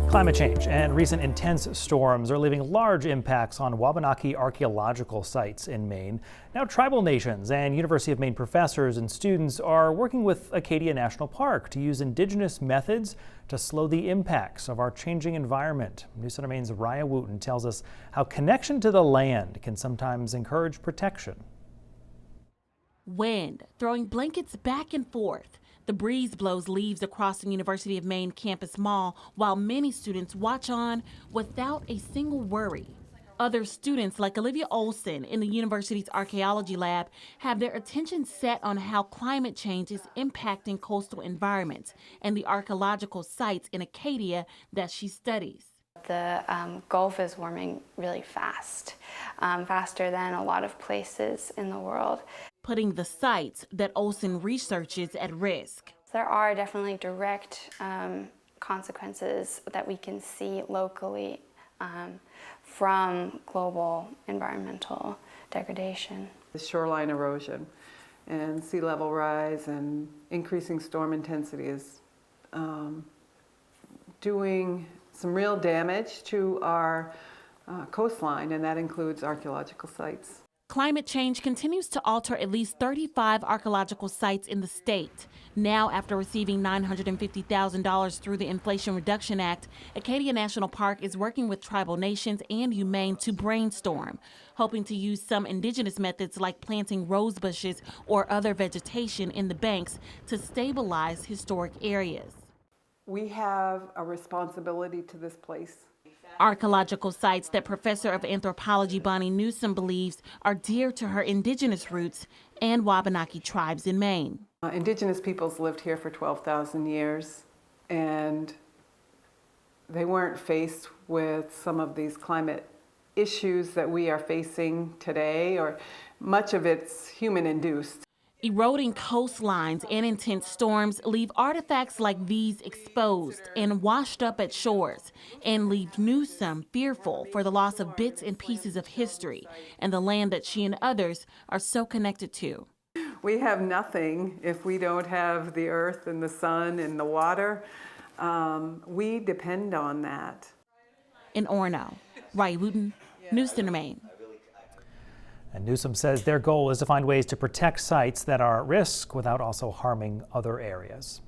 Climate change and recent intense storms are leaving large impacts on Wabanaki archaeological sites in Maine. Now, tribal nations and University of Maine professors and students are working with Acadia National Park to use indigenous methods to slow the impacts of our changing environment. News Center Maine's Raya Wooten tells us how connection to the land can sometimes encourage protection. Wind throwing blankets back and forth. The breeze blows leaves across the University of Maine campus mall while many students watch on without a single worry. Other students like Olivia Olson in the university's archaeology lab have their attention set on how climate change is impacting coastal environments and the archaeological sites in Acadia that she studies. The Gulf is warming really fast, faster than a lot of places in the world, putting the sites that Olson researches at risk. There are definitely direct consequences that we can see locally from global environmental degradation. The shoreline erosion and sea level rise and increasing storm intensity is doing some real damage to our coastline, and that includes archaeological sites. Climate change continues to alter at least 35 archaeological sites in the state. Now, after receiving $950,000 through the Inflation Reduction Act, Acadia National Park is working with tribal nations and Humane to brainstorm, hoping to use some indigenous methods like planting rose bushes or other vegetation in the banks to stabilize historic areas. We have a responsibility to this place. Archaeological sites that Professor of Anthropology Bonnie Newsom believes are dear to her indigenous roots and Wabanaki tribes in Maine. Indigenous peoples lived here for 12,000 years, and they weren't faced with some of these climate issues that we are facing today, or much of it's human-induced. Eroding coastlines and intense storms leave artifacts like these exposed and washed up at shores, and leave Newsom fearful for the loss of bits and pieces of history and the land that she and others are so connected to. We have nothing if we don't have the earth and the sun and the water. We depend on that. In Orono, Raya Wooten, News Center Maine. And Newsom says their goal is to find ways to protect sites that are at risk without also harming other areas.